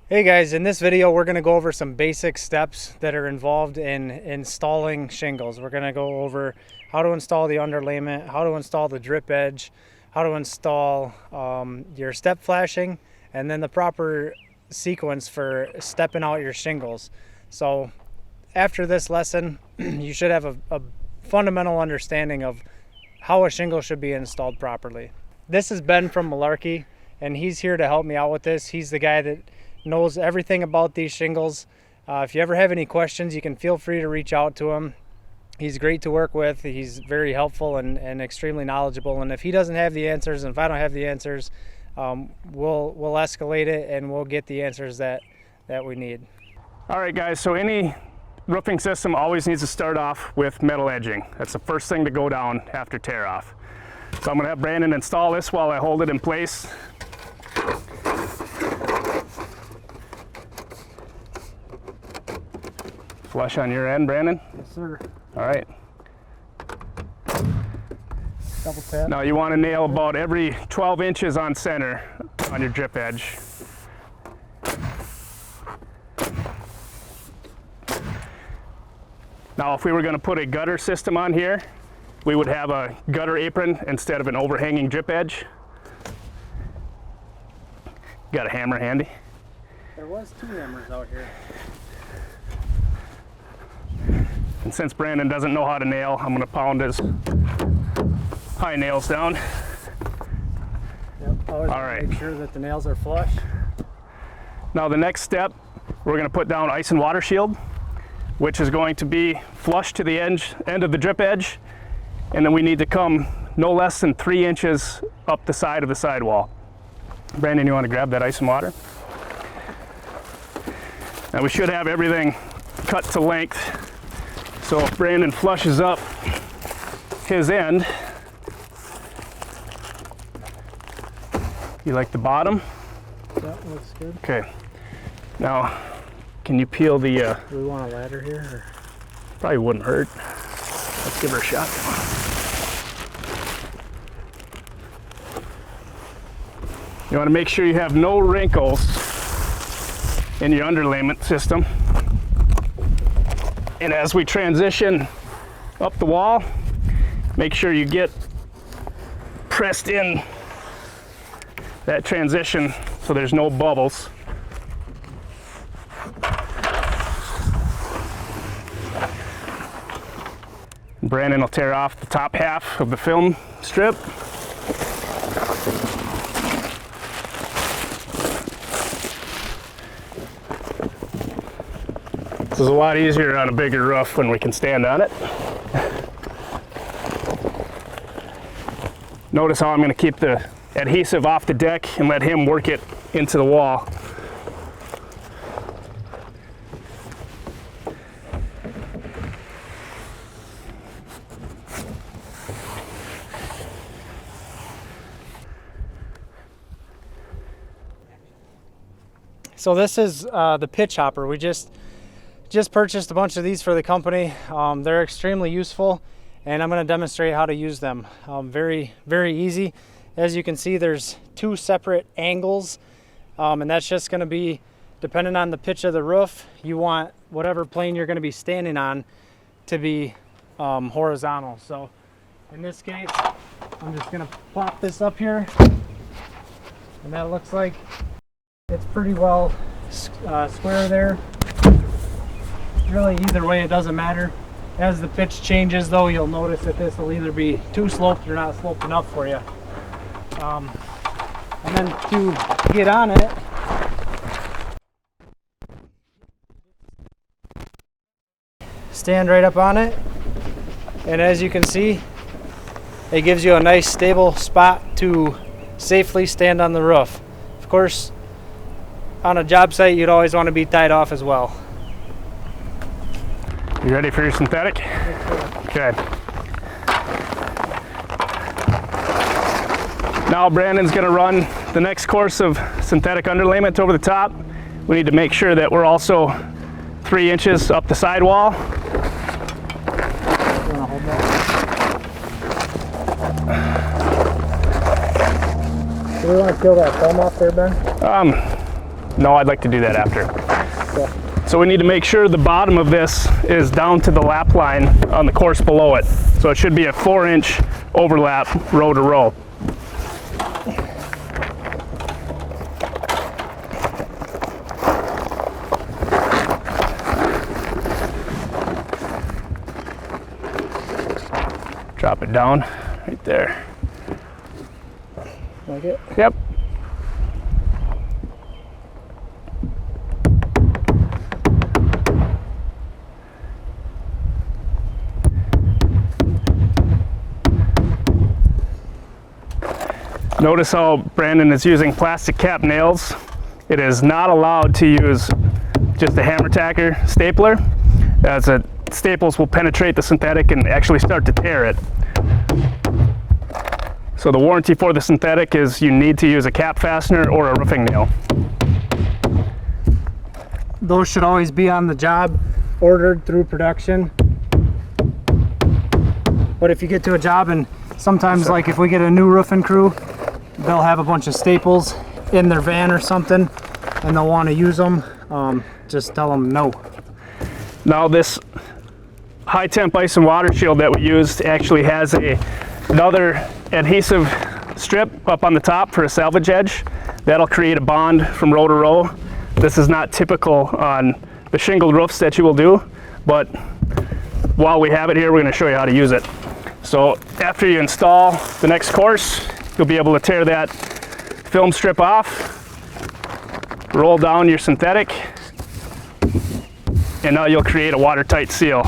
Hey guys, in this video we're going to go over some basic steps that are involved in installing shingles. We're going to go over how to install the underlayment, how to install the drip edge, how to install your step flashing, and then the proper sequence for stepping out your shingles. So after this lesson you should have a fundamental understanding of how a shingle should be installed properly. This is Ben from Malarkey, and he's here to help me out with this. He's the guy that knows everything about these shingles. If you ever have any questions, you can feel free to reach out to him. He's great to work with. He's very helpful and extremely knowledgeable. And if he doesn't have the answers, and if I don't have the answers, we'll escalate it and we'll get the answers that we need. All right, guys, so any roofing system always needs to start off with metal edging. That's the first thing to go down after tear off. So I'm gonna have Brandon install this while I hold it in place. Flush on your end, Brandon? Yes, sir. All right. Double tap. Now you want to nail about every 12 inches on center on your drip edge. Now if we were going to put a gutter system on here, we would have a gutter apron instead of an overhanging drip edge. Got a hammer handy? There was 2 hammers out here. And since Brandon doesn't know how to nail, I'm going to pound his high nails down. Yep, always all right. Make sure that the nails are flush. Now the next step, we're going to put down ice and water shield, which is going to be flush to the end of the drip edge, and then we need to come no less than 3 inches up the side of the sidewall. Brandon, you want to grab that ice and water? Now we should have everything cut to length. So if Brandon flushes up his end, you like the bottom? That looks good. Okay. Now, can you peel the... Do we want a ladder here? Or? Probably wouldn't hurt. Let's give her a shot. You want to make sure you have no wrinkles in your underlayment system. And as we transition up the wall, make sure you get pressed in that transition so there's no bubbles. Brandon will tear off the top half of the film strip. This is a lot easier on a bigger roof when we can stand on it. Notice how I'm going to keep the adhesive off the deck and let him work it into the wall. So this is the pitch hopper. We just purchased a bunch of these for the company. They're extremely useful, and I'm going to demonstrate how to use them. Very easy. As you can see, there's 2 separate angles, and that's just going to be depending on the pitch of the roof. You want whatever plane you're going to be standing on to be horizontal. So in this case, I'm just going to plop this up here, and that looks like it's pretty well square there. Really, either way, it doesn't matter. As the pitch changes, though, you'll notice that this will either be too sloped or not sloped enough for you. And then to get on it, stand right up on it, and as you can see, it gives you a nice stable spot to safely stand on the roof. Of course, on a job site, you'd always want to be tied off as well. You ready for your synthetic? Okay. Now Brandon's going to run the next course of synthetic underlayment over the top. We need to make sure that we're also 3 inches up the sidewall. You want to hold that? Do we want to peel that foam off there, Ben? No, I'd like to do that after. Okay. So we need to make sure the bottom of this is down to the lap line on the course below it. So it should be a 4-inch overlap row to row. Drop it down right there. Like it? Yep. Notice how Brandon is using plastic cap nails. It is not allowed to use just a hammer tacker stapler, as the staples will penetrate the synthetic and actually start to tear it. So the warranty for the synthetic is you need to use a cap fastener or a roofing nail. Those should always be on the job, ordered through production. But if you get to a job, and sometimes like if we get a new roofing crew, they'll have a bunch of staples in their van or something and they'll want to use them, just tell them no. Now this high temp ice and water shield that we used actually has another adhesive strip up on the top for a salvage edge. That'll create a bond from row to row. This is not typical on the shingled roofs that you will do, but while we have it here, we're going to show you how to use it. So after you install the next course, you'll be able to tear that film strip off, roll down your synthetic, and now you'll create a watertight seal.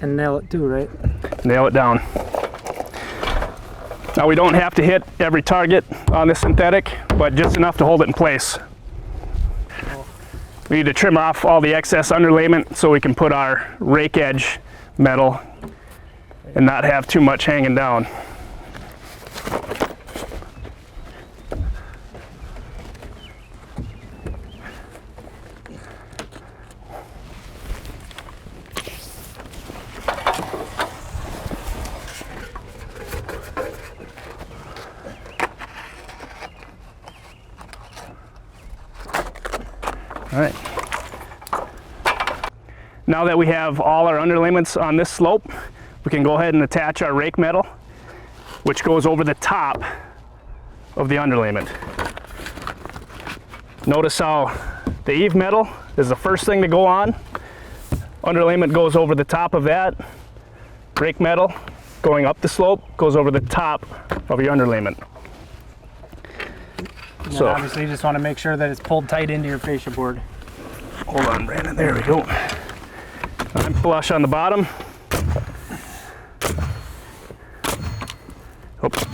And nail it too, right? Nail it down. Now we don't have to hit every target on this synthetic, but just enough to hold it in place. We need to trim off all the excess underlayment so we can put our rake edge metal and not have too much hanging down. All right. Now that we have all our underlayments on this slope, we can go ahead and attach our rake metal, which goes over the top of the underlayment. Notice how the eave metal is the first thing to go on. Underlayment goes over the top of that. Rake metal going up the slope goes over the top of your underlayment. And so obviously you just want to make sure that it's pulled tight into your fascia board. Hold on, Brandon, there we go. I'm flush on the bottom. Oops.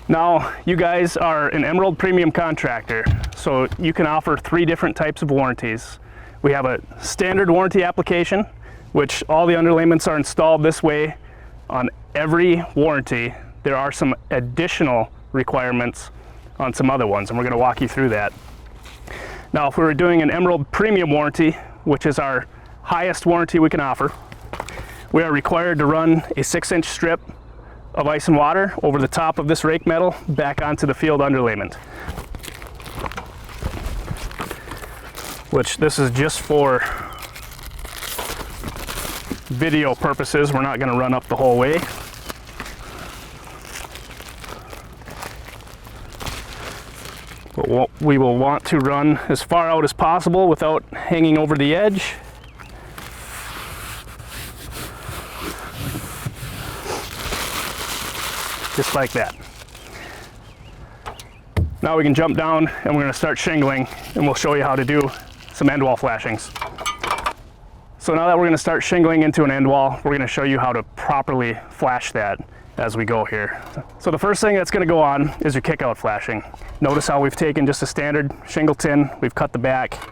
Now, you guys are an Emerald Premium contractor, so you can offer 3 different types of warranties. We have a standard warranty application, which all the underlayments are installed this way on every warranty. There are some additional requirements on some other ones, and we're going to walk you through that. Now, if we were doing an Emerald Premium warranty, which is our highest warranty we can offer, we are required to run a 6-inch strip of ice and water over the top of this rake metal back onto the field underlayment. Which this is just for video purposes. We're not going to run up the whole way. But we will want to run as far out as possible without hanging over the edge. Just like that. Now we can jump down and we're going to start shingling, and we'll show you how to do some end wall flashings. So now that we're going to start shingling into an end wall, we're going to show you how to properly flash that as we go here. So the first thing that's going to go on is your kick-out flashing. Notice how we've taken just a standard shingle tin, we've cut the back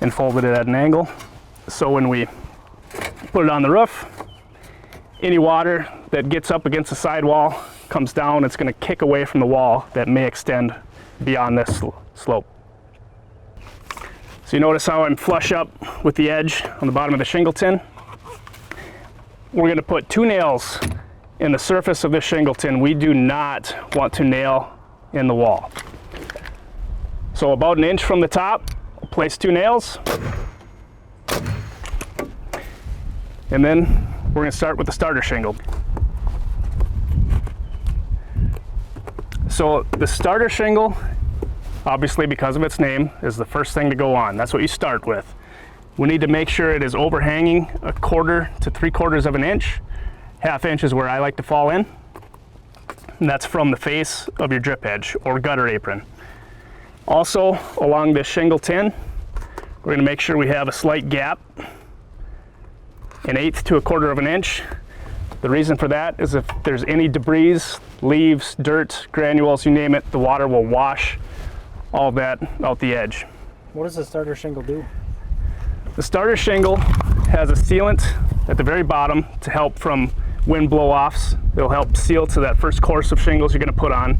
and folded it at an angle. So when we put it on the roof, any water that gets up against the sidewall comes down, it's going to kick away from the wall that may extend beyond this slope. So you notice how I'm flush up with the edge on the bottom of the shingle tin. We're going to put 2 nails in the surface of this shingle tin, we do not want to nail in the wall. So about an inch from the top, place 2 nails. And then we're going to start with the starter shingle. So the starter shingle, obviously because of its name, is the first thing to go on. That's what you start with. We need to make sure it is overhanging 1/4 to 3/4 of an inch. 1/2 inch is where I like to fall in. And that's from the face of your drip edge or gutter apron. Also, along this shingle tin, we're going to make sure we have a slight gap, 1/8 to 1/4 of an inch. The reason for that is if there's any debris, leaves, dirt, granules, you name it, the water will wash all that out the edge. What does the starter shingle do? The starter shingle has a sealant at the very bottom to help from wind blow-offs. It'll help seal to that first course of shingles you're going to put on.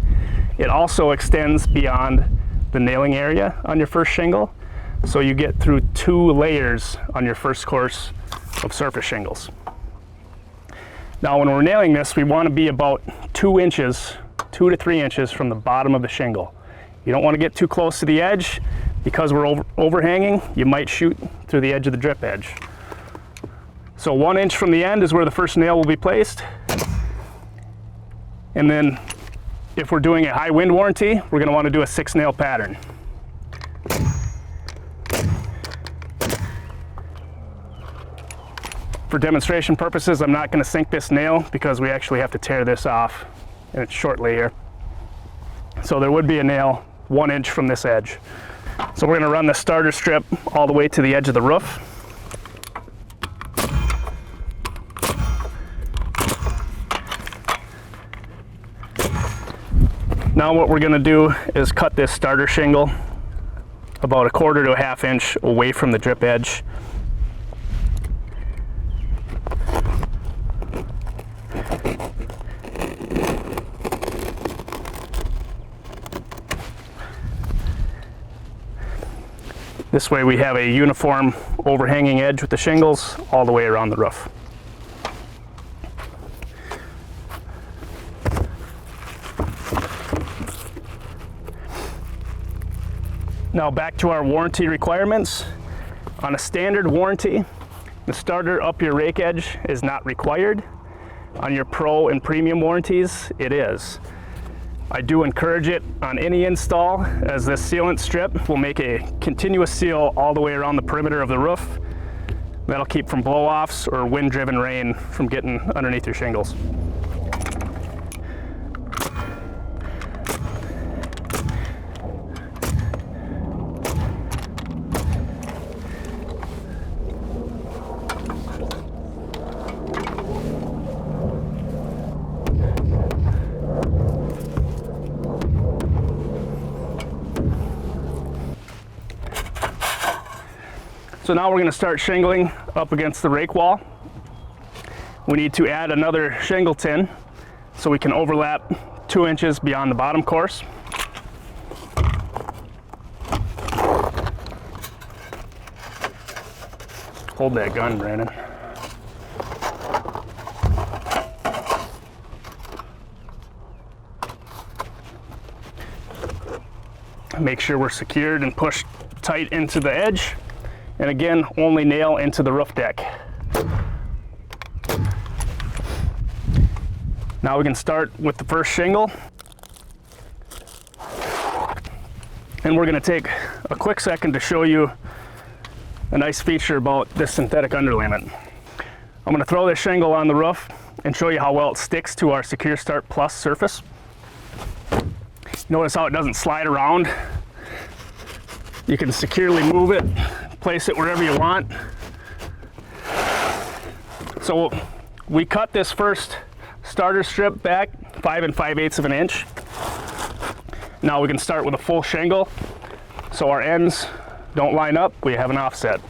It also extends beyond the nailing area on your first shingle, so you get through 2 layers on your first course of surface shingles. Now when we're nailing this, we want to be about 2 inches, 2 to 3 inches from the bottom of the shingle. You don't want to get too close to the edge because we're overhanging. You might shoot through the edge of the drip edge. So 1 inch from the end is where the first nail will be placed. And then if we're doing a high wind warranty, we're going to want to do a 6 nail pattern. For demonstration purposes, I'm not going to sink this nail because we actually have to tear this off shortly here. So there would be a nail 1 inch from this edge. So we're going to run the starter strip all the way to the edge of the roof. Now what we're going to do is cut this starter shingle about 1/4 to 1/2 inch away from the drip edge. This way we have a uniform overhanging edge with the shingles all the way around the roof. Now back to our warranty requirements. On a standard warranty, the starter up your rake edge is not required. On your pro and premium warranties, it is. I do encourage it on any install, as this sealant strip will make a continuous seal all the way around the perimeter of the roof. That'll keep from blow-offs or wind-driven rain from getting underneath your shingles. So now we're going to start shingling up against the rake wall. We need to add another shingle tin so we can overlap 2 inches beyond the bottom course. Hold that gun, Brandon. Make sure we're secured and pushed tight into the edge. And again, only nail into the roof deck. Now we can start with the first shingle. And we're going to take a quick second to show you a nice feature about this synthetic underlayment. I'm going to throw this shingle on the roof and show you how well it sticks to our Secure Start Plus surface. Notice how it doesn't slide around. You can securely move it, place it wherever you want. So we cut this first starter strip back 5 5/8 of an inch. Now we can start with a full shingle so our ends don't line up, we have an offset.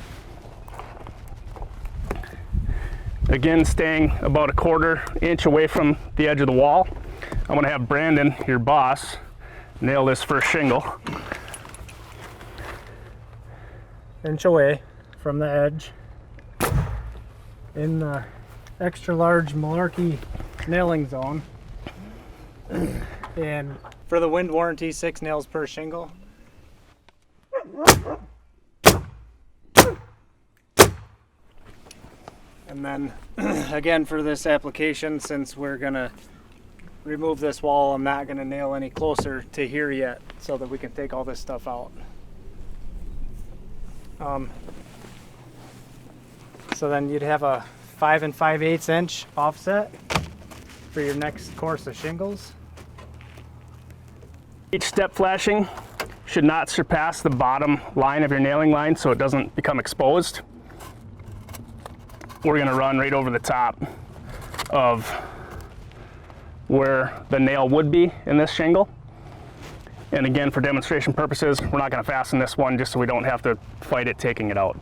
Again, staying about 1/4 inch away from the edge of the wall. I'm going to have Brandon, your boss, nail this first shingle. Inch away from the edge in the extra large Malarkey nailing zone. And for the wind warranty, 6 nails per shingle. And then again, for this application, since we're gonna remove this wall, I'm not gonna nail any closer to here yet so that we can take all this stuff out. So then you'd have a 5 5/8 inch offset for your next course of shingles. Each step flashing should not surpass the bottom line of your nailing line so it doesn't become exposed. We're gonna run right over the top of where the nail would be in this shingle. And again, for demonstration purposes, we're not gonna fasten this one just so we don't have to fight it taking it out.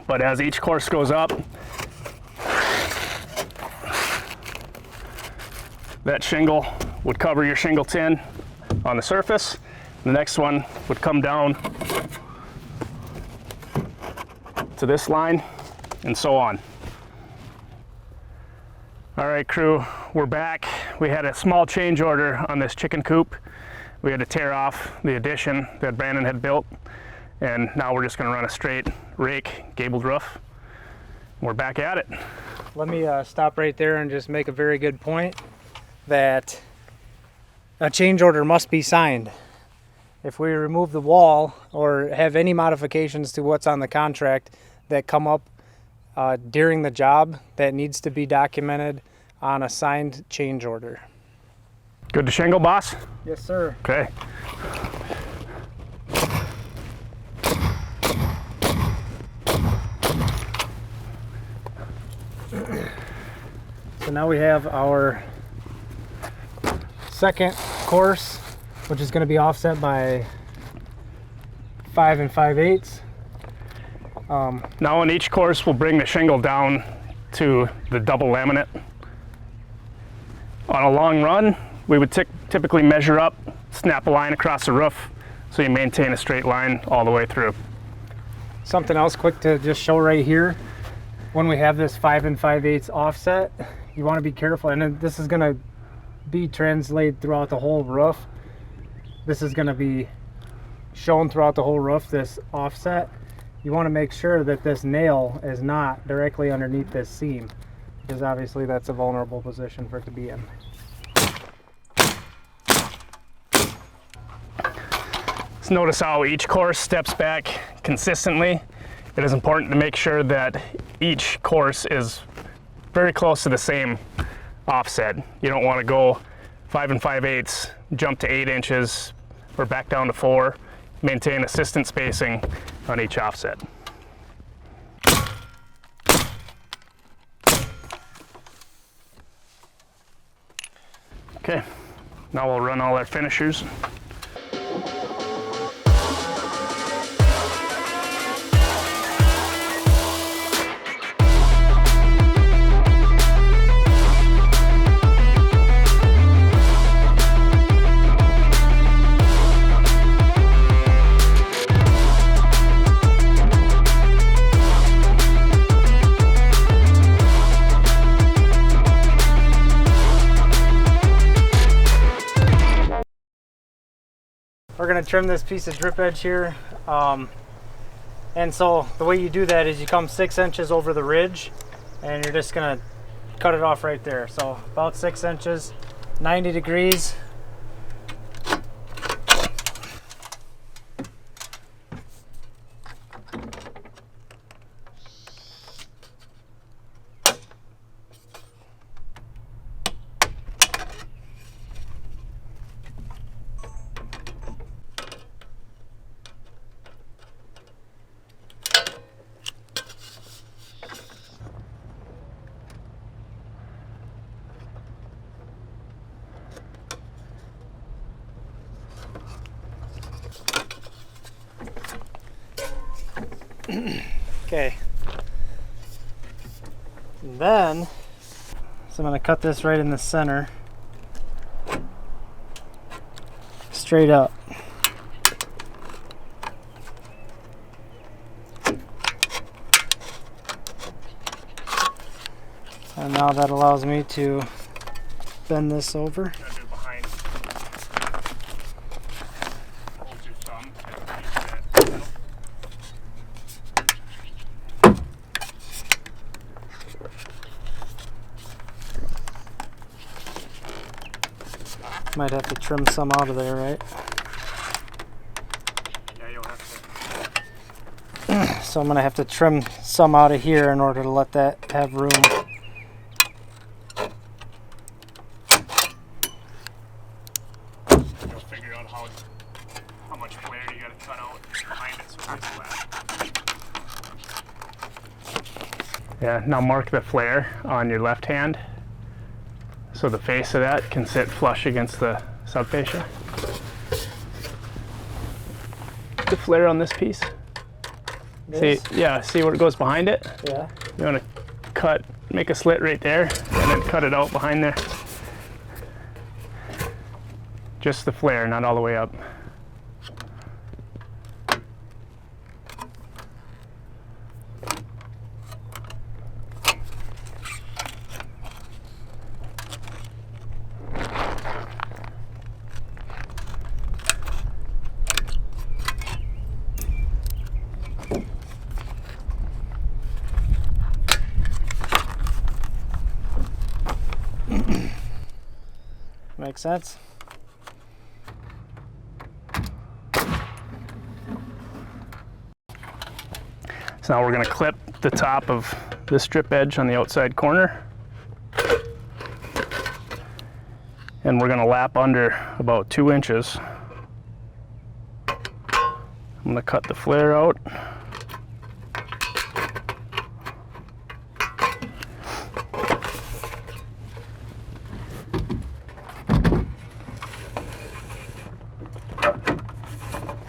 But as each course goes up, that shingle would cover your shingle tin on the surface. The next one would come down to this line, and so on. All right, crew, we're back. We had a small change order on this chicken coop. We had to tear off the addition that Brandon had built, and now we're just gonna run a straight rake gabled roof. We're back at it. Let me stop right there and just make a very good point that a change order must be signed. If we remove the wall or have any modifications to what's on the contract that come up during the job, that needs to be documented on a signed change order. Good to shingle, boss? Yes, sir. Okay. So now we have our second course, which is going to be offset by 5 5/8. Now on each course, we'll bring the shingle down to the double laminate. On a long run, we would typically measure up, snap a line across the roof, so you maintain a straight line all the way through. Something else quick to just show right here. When we have this 5 5/8 offset, you want to be careful, and then this is going to be translated throughout the whole roof. This is going to be shown throughout the whole roof, this offset. You want to make sure that this nail is not directly underneath this seam, because obviously that's a vulnerable position for it to be in. Let's notice how each course steps back consistently. It is important to make sure that each course is very close to the same offset. You don't want to go 5 5/8, jump to 8 inches, or back down to 4. Maintain assistant spacing on each offset. Okay, now we'll run all our finishers. We're going to trim this piece of drip edge here, and so the way you do that is you come 6 inches over the ridge, and you're just going to cut it off right there. So about 6 inches, 90 degrees. Okay. And then, so I'm going to cut this right in the center, straight up. And And now that allows me to bend this over. Might have to trim some out of there, right? Yeah, you'll have to. So I'm going to have to trim some out of here in order to let that have room. You'll figure out how much flare you got to cut out behind it so it's flat. Yeah, now mark the flare on your left hand so the face of that can sit flush against the subfascia. The flare on this piece. See, yeah, see where it goes behind it? Yeah. You want to make a slit right there and then cut it out behind there. Just the flare, not all the way up. Makes sense? So now we're going to clip the top of this strip edge on the outside corner. And we're going to lap under about 2 inches. I'm going to cut the flare out.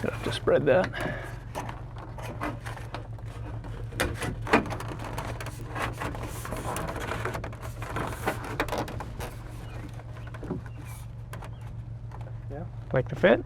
Gonna have to spread that. Yeah. Like the fit?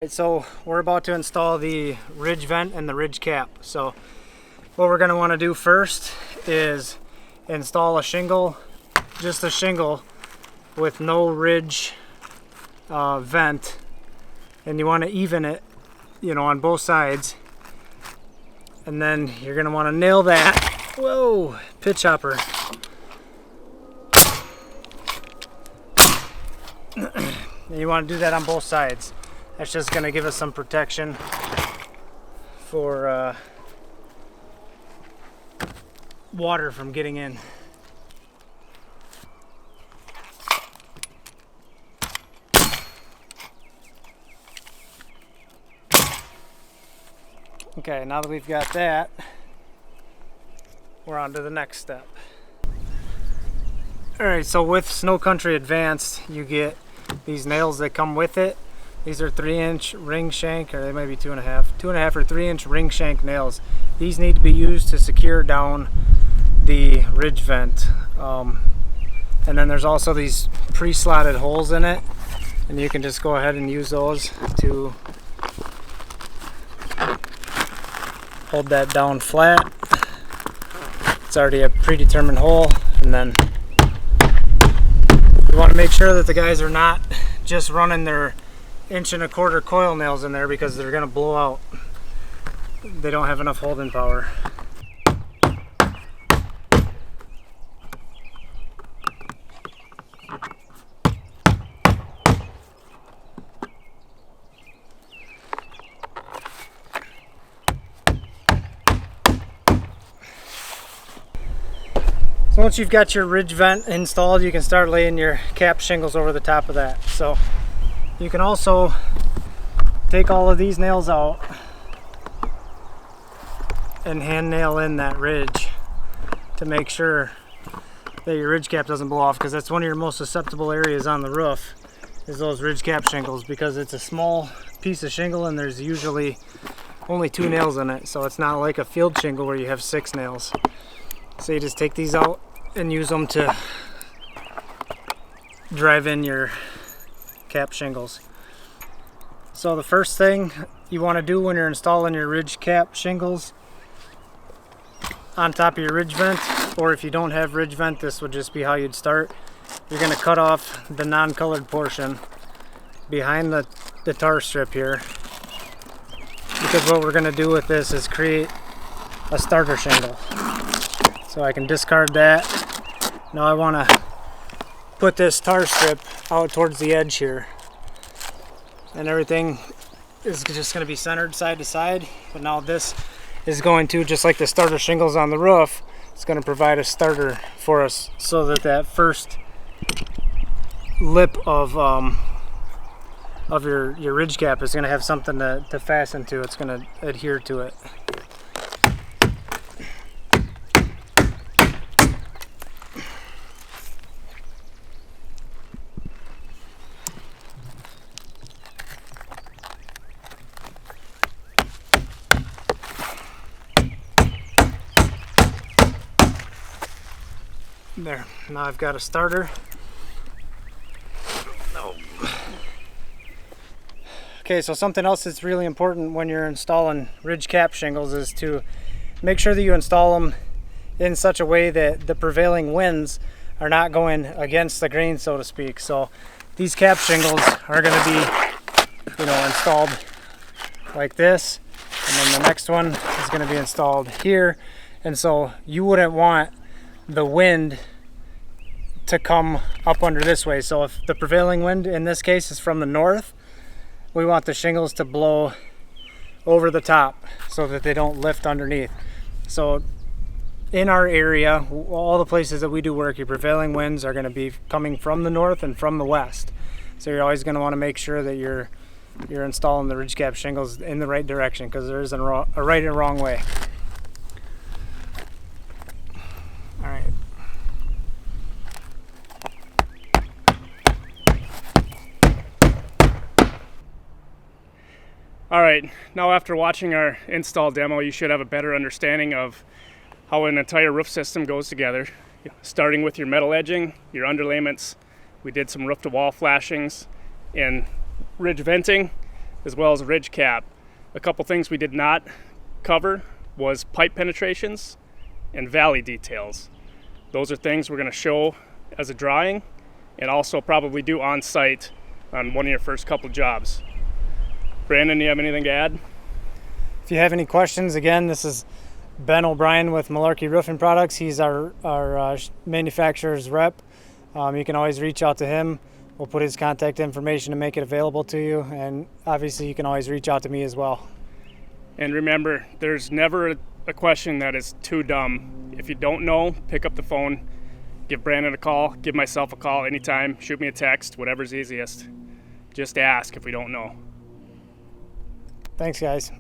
So we're about to install the ridge vent and the ridge cap. So what we're going to want to do first is install a shingle, just a shingle with no ridge vent, and you want to even it, you know, on both sides. And then you're going to want to nail that. Whoa, pitch hopper. And you want to do that on both sides. That's just going to give us some protection for water from getting in. Okay, now that we've got that, we're on to the next step. Alright, so with Snow Country Advanced, you get these nails that come with it. These are 3-inch ring shank, or they might be 2.5 or 3-inch ring shank nails. These need to be used to secure down the ridge vent. And then there's also these pre-slotted holes in it, and you can just go ahead and use those to hold that down flat. It's already a predetermined hole, and then you want to make sure that the guys are not just running their 1.25-inch coil nails in there, because they're going to blow out. They don't have enough holding power. So once you've got your ridge vent installed, you can start laying your cap shingles over the top of that. So you can also take all of these nails out and hand nail in that ridge to make sure that your ridge cap doesn't blow off, because that's one of your most susceptible areas on the roof, is those ridge cap shingles, because it's a small piece of shingle and there's usually only 2 nails in it, so it's not like a field shingle where you have 6 nails. So you just take these out and use them to drive in your cap shingles. So the first thing you want to do when you're installing your ridge cap shingles on top of your ridge vent, or if you don't have ridge vent, this would just be how you'd start. You're going to cut off the non-colored portion behind the tar strip here, because what we're going to do with this is create a starter shingle. So I can discard that. Now I want to put this tar strip out towards the edge here, and everything is just going to be centered side to side. But now this is going to, just like the starter shingles on the roof, it's going to provide a starter for us, so that that first lip of your ridge cap is going to have something to fasten to. It's going to adhere to it. There, now I've got a starter. No. Okay, so something else that's really important when you're installing ridge cap shingles is to make sure that you install them in such a way that the prevailing winds are not going against the grain, so to speak. So these cap shingles are going to be, installed like this, and then the next one is going to be installed here. And so you wouldn't want the wind to come up under this way. So if the prevailing wind in this case is from the north, we want the shingles to blow over the top so that they don't lift underneath. So in our area, all the places that we do work, your prevailing winds are going to be coming from the north and from the west. So you're always going to want to make sure that you're installing the ridge cap shingles in the right direction, because there isn't a right and wrong way. All right. All right, now after watching our install demo, you should have a better understanding of how an entire roof system goes together. Starting with your metal edging, your underlayments, we did some roof to wall flashings and ridge venting, as well as ridge cap. A couple things we did not cover was pipe penetrations and valley details. Those are things we're going to show as a drawing, and also probably do on site on one of your first couple jobs. Brandon, do you have anything to add? If you have any questions, again, this is Ben O'Brien with Malarkey Roofing Products. He's our manufacturer's rep. You can always reach out to him. We'll put his contact information to make it available to you, and obviously you can always reach out to me as well. And remember, there's never a question that is too dumb. If you don't know, pick up the phone, give Brandon a call, give myself a call anytime, shoot me a text, whatever's easiest. Just ask if we don't know. Thanks, guys.